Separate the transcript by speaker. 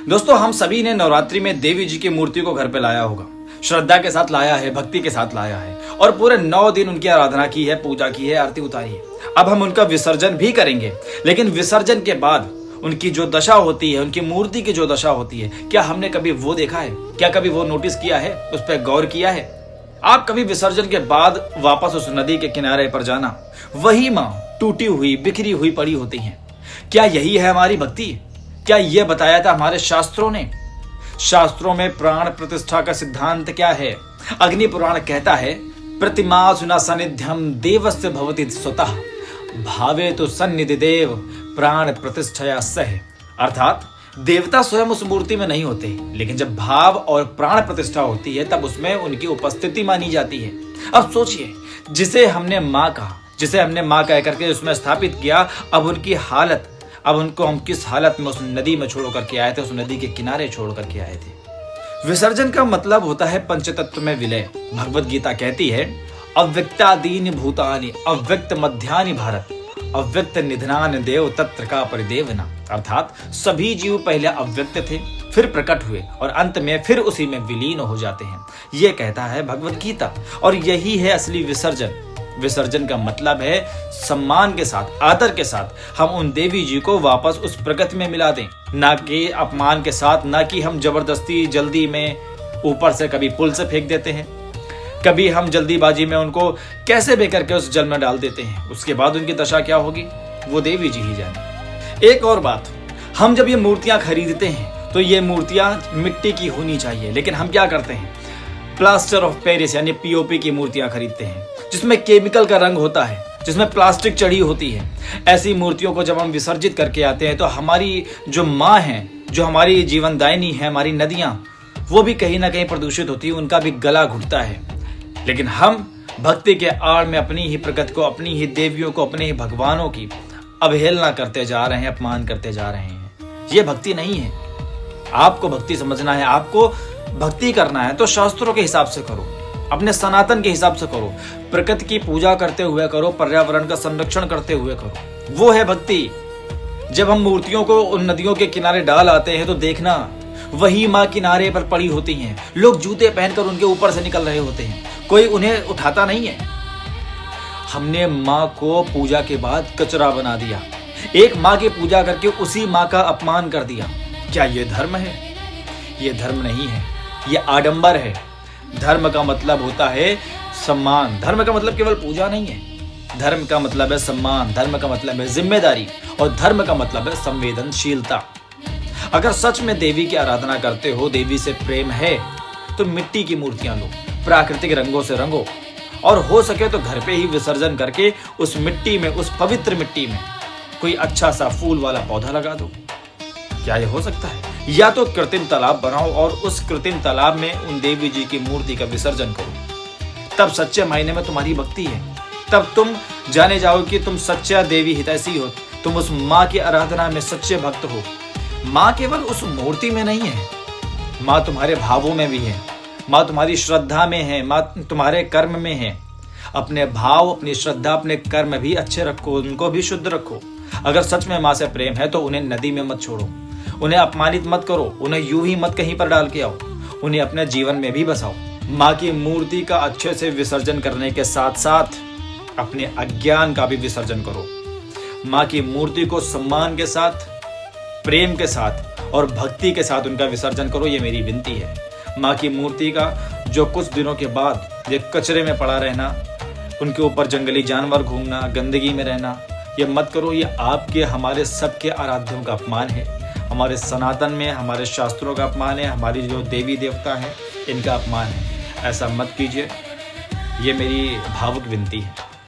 Speaker 1: दोस्तों, हम सभी ने नवरात्रि में देवी जी की मूर्ति को घर पे लाया होगा, श्रद्धा के साथ लाया है, भक्ति के साथ लाया है और पूरे 9 दिन उनकी आराधना की है, पूजा की है, आरती उतारी है। अब हम उनका विसर्जन भी करेंगे, लेकिन विसर्जन के बाद उनकी जो दशा होती है, उनकी मूर्ति की जो दशा होती है, क्या हमने कभी वो देखा है? क्या कभी वो नोटिस किया है? उस पर गौर किया है? आप कभी विसर्जन के बाद वापस उस नदी के किनारे पर जाना, वही मां टूटी हुई, बिखरी हुई पड़ी होती हैं। क्या यही है हमारी भक्ति? क्या यह बताया था हमारे शास्त्रों ने? शास्त्रों में प्राण प्रतिष्ठा का सिद्धांत क्या है? अग्नि पुराण कहता है, प्रतिमा सुना सानिध्यम देवस्य भवति स्वतः भावे तो सन्निधि देव प्राण प्रतिष्ठया सह। अर्थात देवता स्वयं उस मूर्ति में नहीं होते, लेकिन जब भाव और प्राण प्रतिष्ठा होती है तब उसमें उनकी उपस्थिति मानी जाती है। अब सोचिए, जिसे हमने माँ कहा, जिसे हमने माँ कह करके उसमें स्थापित किया, अब उनकी हालत, अब उनको हम किस हालत में उस नदी में छोड़ करके आए थे, उस नदी के किनारे छोड़ करके आए थे। विसर्जन का मतलब होता है पंचतत्व में विलय। भगवत गीता कहती है, अव्यक्तादीनि भूतानि अव्यक्त मध्यानि भारत अव्यक्त निधनान देव तत्र का परिदेवना। अर्थात सभी जीव पहले अव्यक्त थे, फिर प्रकट हुए और अंत में फिर उसी में विलीन हो जाते हैं। ये कहता है भगवत गीता, और यही है असली विसर्जन। विसर्जन का मतलब है सम्मान के साथ, आदर के साथ हम उन देवी जी को वापस उस प्रगति में मिला दें, ना कि अपमान के साथ, ना कि हम जबरदस्ती जल्दी में ऊपर से कभी पुल से फेंक देते हैं, कभी हम जल्दीबाजी में उनको कैसे भी करके उस जल में डाल देते हैं। उसके बाद उनकी दशा क्या होगी वो देवी जी ही जाने। एक और बात, हम जब ये मूर्तियां खरीदते हैं तो ये मूर्तियां मिट्टी की होनी चाहिए, लेकिन हम क्या करते हैं, प्लास्टर ऑफ पेरिस यानी पीओपी की मूर्तियां खरीदते हैं, जिसमें केमिकल का रंग होता है, जिसमें प्लास्टिक चढ़ी होती है। ऐसी मूर्तियों को जब हम विसर्जित करके आते हैं तो हमारी जो माँ है, जो हमारी जीवनदायिनी है, हमारी नदियां, वो भी कहीं ना कहीं प्रदूषित होती है, उनका भी गला घुटता है। लेकिन हम भक्ति के आड़ में अपनी ही प्रगति को, अपनी ही देवियों को, अपने ही भगवानों की अवहेलना करते जा रहे हैं, अपमान करते जा रहे हैं। ये भक्ति नहीं है। आपको भक्ति समझना है, आपको भक्ति करना है तो शास्त्रों के हिसाब से करो, अपने सनातन के हिसाब से करो, प्रकृति की पूजा करते हुए करो, पर्यावरण का संरक्षण करते हुए करो। वो है भक्ति। जब हम मूर्तियों को उन नदियों के किनारे डाल आते हैं तो देखना, वही माँ किनारे पर पड़ी होती हैं। लोग जूते पहनकर उनके ऊपर से निकल रहे होते हैं, कोई उन्हें उठाता नहीं है। हमने माँ को पूजा के बाद कचरा बना दिया, एक माँ की पूजा करके उसी माँ का अपमान कर दिया। क्या ये धर्म है? ये धर्म नहीं है, ये आडंबर है। धर्म का मतलब होता है सम्मान। धर्म का मतलब केवल पूजा नहीं है, धर्म का मतलब है सम्मान, धर्म का मतलब है जिम्मेदारी, और धर्म का मतलब है संवेदनशीलता। अगर सच में देवी की आराधना करते हो, देवी से प्रेम है, तो मिट्टी की मूर्तियां लो, प्राकृतिक रंगों से रंगो, और हो सके तो घर पे ही विसर्जन करके उस मिट्टी में, उस पवित्र मिट्टी में कोई अच्छा सा फूल वाला पौधा लगा दो। क्या ये हो सकता है? या तो कृत्रिम तालाब बनाओ और उस कृत्रिम तालाब में उन देवी जी की मूर्ति का विसर्जन करो। तब सच्चे मायने में तुम्हारी भक्ति है, तब तुम जाने जाओ कि तुम सच्चा देवी हितैषी हो, तुम उस माँ की आराधना में सच्चे भक्त हो। माँ केवल उस मूर्ति में नहीं है, माँ तुम्हारे भावों में भी है, माँ तुम्हारी श्रद्धा में है, माँ तुम्हारे कर्म में है। अपने भाव, अपनी श्रद्धा, अपने कर्म भी अच्छे रखो, उनको भी शुद्ध रखो। अगर सच में माँ से प्रेम है तो उन्हें नदी में मत छोड़ो, उन्हें अपमानित मत करो, उन्हें यूं ही मत कहीं पर डाल के आओ, उन्हें अपने जीवन में भी बसाओ। माँ की मूर्ति का अच्छे से विसर्जन करने के साथ साथ अपने अज्ञान का भी विसर्जन करो। माँ की मूर्ति को सम्मान के साथ, प्रेम के साथ और भक्ति के साथ उनका विसर्जन करो, ये मेरी विनती है। माँ की मूर्ति का जो कुछ दिनों के बाद ये कचरे में पड़ा रहना, उनके ऊपर जंगली जानवर घूमना, गंदगी में रहना, ये मत करो। ये आपके, हमारे सबके आराध्यों का अपमान है, हमारे सनातन में, हमारे शास्त्रों का अपमान है, हमारी जो देवी देवता हैं इनका अपमान है। ऐसा मत कीजिए, ये मेरी भावुक विनती है।